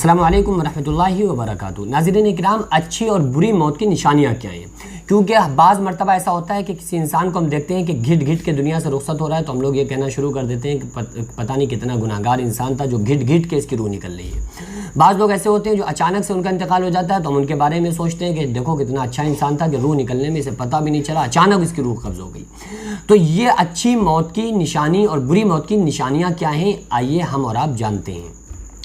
السلام علیکم ورحمۃ اللہ وبرکاتہ۔ ناظرین اکرام، اچھی اور بری موت کی نشانیاں کیا ہیں؟ کیونکہ بعض مرتبہ ایسا ہوتا ہے کہ کسی انسان کو ہم دیکھتے ہیں کہ گھٹ گھٹ کے دنیا سے رخصت ہو رہا ہے تو ہم لوگ یہ کہنا شروع کر دیتے ہیں کہ پتہ نہیں کتنا گناہگار انسان تھا جو گھٹ گھٹ کے اس کی روح نکل رہی ہے۔ بعض لوگ ایسے ہوتے ہیں جو اچانک سے ان کا انتقال ہو جاتا ہے تو ہم ان کے بارے میں سوچتے ہیں کہ دیکھو کتنا اچھا انسان تھا کہ روح نکلنے میں اسے پتہ بھی نہیں چلا، اچانک اس کی روح قبض ہو گئی۔ تو یہ اچھی موت کی نشانی اور بری موت کی نشانیاں کیا ہیں، آئیے ہم اور آپ جانتے ہیں۔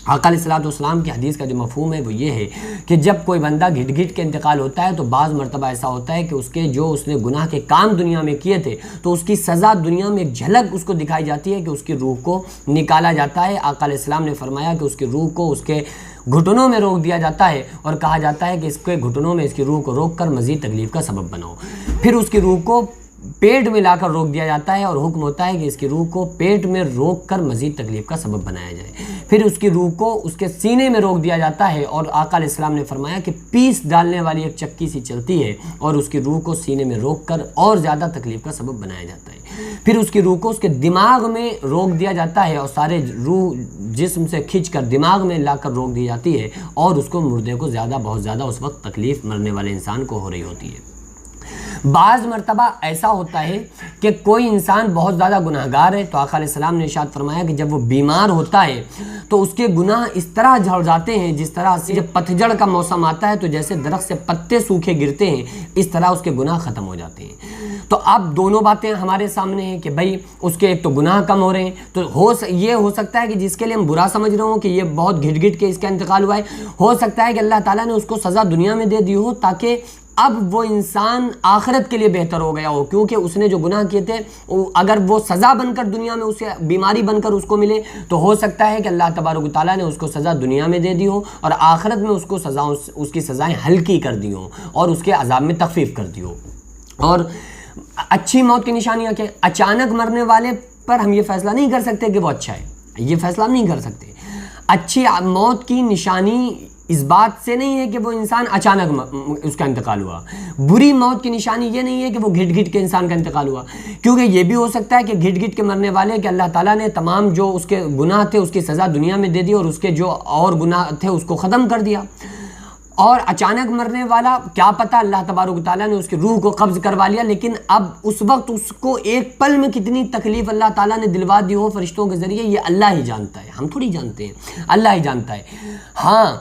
آقا علیہ الصلوۃ والسلام کی حدیث کا جو مفہوم ہے وہ یہ ہے کہ جب کوئی بندہ گھٹ گھٹ کے انتقال ہوتا ہے تو بعض مرتبہ ایسا ہوتا ہے کہ اس نے گناہ کے کام دنیا میں کیے تھے تو اس کی سزا دنیا میں ایک جھلک اس کو دکھائی جاتی ہے کہ اس کی روح کو نکالا جاتا ہے۔ آقا علیہ السلام نے فرمایا کہ اس کی روح کو اس کے گھٹنوں میں روک دیا جاتا ہے اور کہا جاتا ہے کہ اس کے گھٹنوں میں اس کی روح کو روک کر مزید تکلیف کا سبب بناؤ۔ پھر اس کی روح کو پیٹ میں لا کر روک دیا جاتا ہے اور حکم ہوتا ہے کہ اس کی روح کو پیٹ میں روک کر مزید تکلیف کا سبب بنایا جائے۔ پھر اس کی روح کو اس کے سینے میں روک دیا جاتا ہے اور آقا علیہ السلام نے فرمایا کہ پیس ڈالنے والی ایک چکی سی چلتی ہے اور اس کی روح کو سینے میں روک کر اور زیادہ تکلیف کا سبب بنایا جاتا ہے۔ پھر اس کی روح کو اس کے دماغ میں روک دیا جاتا ہے اور سارے روح جسم سے کھنچ کر دماغ میں لا کر روک دی جاتی ہے اور اس کو مردے کو بہت زیادہ اس وقت تکلیف مرنے والے انسان کو ہو رہی ہوتی ہے۔ بعض مرتبہ ایسا ہوتا ہے کہ کوئی انسان بہت زیادہ گناہگار ہے تو آقا علیہ السلام نے ارشاد فرمایا کہ جب وہ بیمار ہوتا ہے تو اس کے گناہ اس طرح جھڑ جاتے ہیں جس طرح سے جب پتجھڑ کا موسم آتا ہے تو جیسے درخت سے پتے سوکھے گرتے ہیں اس طرح اس کے گناہ ختم ہو جاتے ہیں۔ تو اب دونوں باتیں ہمارے سامنے ہیں کہ بھائی اس کے ایک تو گناہ کم ہو رہے ہیں تو یہ ہو سکتا ہے کہ جس کے لیے ہم برا سمجھ رہے ہوں کہ یہ بہت گھٹ گھٹ کے اس کا انتقال ہوا ہے، ہو سکتا ہے کہ اللہ تعالیٰ نے اس کو سزا دنیا میں دے دی ہو تاکہ اب وہ انسان آخرت کے لیے بہتر ہو گیا ہو، کیونکہ اس نے جو گناہ کیے تھے اگر وہ سزا بن کر دنیا میں اسے بیماری بن کر اس کو ملے تو ہو سکتا ہے کہ اللہ تبارک و تعالیٰ نے اس کو سزا دنیا میں دے دی ہو اور آخرت میں اس کو اس کی سزائیں ہلکی کر دی ہوں اور اس کے عذاب میں تخفیف کر دی ہو۔ اور اچھی موت کی نشانیاں کیا؟ اچانک مرنے والے پر ہم یہ فیصلہ نہیں کر سکتے کہ وہ اچھا ہے، یہ فیصلہ نہیں کر سکتے۔ اچھی موت کی نشانی اس بات سے نہیں ہے کہ وہ انسان اچانک اس کا انتقال ہوا۔ بری موت کی نشانی یہ نہیں ہے کہ وہ گھٹ گھٹ کے انسان کا انتقال ہوا، کیونکہ یہ بھی ہو سکتا ہے کہ گھٹ گھٹ کے مرنے والے کہ اللہ تعالیٰ نے تمام جو اس کے گناہ تھے اس کی سزا دنیا میں دے دی اور اس کے جو اور گناہ تھے اس کو ختم کر دیا۔ اور اچانک مرنے والا کیا پتہ اللہ تبارک و تعالیٰ نے اس کی روح کو قبض کروا لیا، لیکن اب اس وقت اس کو ایک پل میں کتنی تکلیف اللہ تعالیٰ نے دلوا دی ہو فرشتوں کے ذریعے، یہ اللہ ہی جانتا ہے، ہم تھوڑی جانتے ہیں، اللہ ہی جانتا ہے۔ ہاں،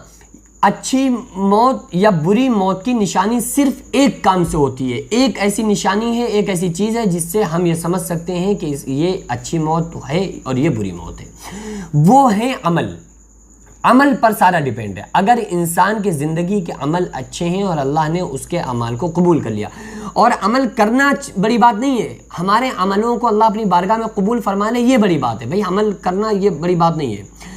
اچھی موت یا بری موت کی نشانی صرف ایک کام سے ہوتی ہے، ایک ایسی نشانی ہے، ایک ایسی چیز ہے جس سے ہم یہ سمجھ سکتے ہیں کہ یہ اچھی موت ہے اور یہ بری موت ہے، وہ ہے عمل۔ عمل پر سارا ڈیپینڈ ہے۔ اگر انسان کی زندگی کے عمل اچھے ہیں اور اللہ نے اس کے اعمال کو قبول کر لیا، اور عمل کرنا بڑی بات نہیں ہے، ہمارے عملوں کو اللہ اپنی بارگاہ میں قبول فرما لے یہ بڑی بات ہے، بھئی عمل کرنا یہ بڑی بات نہیں ہے۔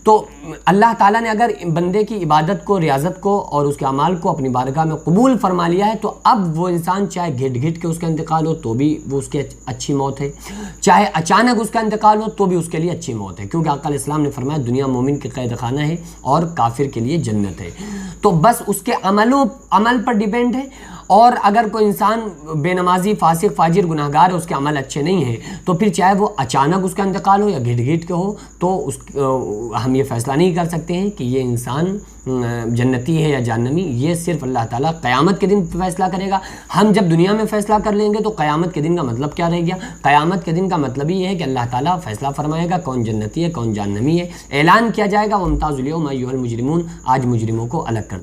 تو اللہ تعالیٰ نے اگر بندے کی عبادت کو، ریاضت کو اور اس کے اعمال کو اپنی بارگاہ میں قبول فرما لیا ہے تو اب وہ انسان چاہے گھٹ گھٹ کے اس کا انتقال ہو تو بھی وہ اس کی اچھی موت ہے، چاہے اچانک اس کا انتقال ہو تو بھی اس کے لیے اچھی موت ہے، کیونکہ آقا علیہ السلام نے فرمایا دنیا مومن کے قید خانہ ہے اور کافر کے لیے جنت ہے۔ تو بس اس کے عمل پر ڈیپینڈ ہے، اور اگر کوئی انسان بے نمازی، فاسق، فاجر، گناہگار ہے، اس کے عمل اچھے نہیں ہیں تو پھر چاہے وہ اچانک اس کا انتقال ہو یا گھٹ گھٹ کے ہو تو ہم یہ فیصلہ نہیں کر سکتے ہیں کہ یہ انسان جنتی ہے یا جہنمی، یہ صرف اللہ تعالیٰ قیامت کے دن فیصلہ کرے گا۔ ہم جب دنیا میں فیصلہ کر لیں گے تو قیامت کے دن کا مطلب کیا رہ گیا؟ قیامت کے دن کا مطلب یہ ہے کہ اللہ تعالیٰ فیصلہ فرمائے گا کون جنتی ہے کون جہنمی ہے، اعلان کیا جائے گا وَامْتَازُوا الْيَوْمَ أَيُّهَا الْمُجْرِمُونَ، آج مجرموں کو الگ کر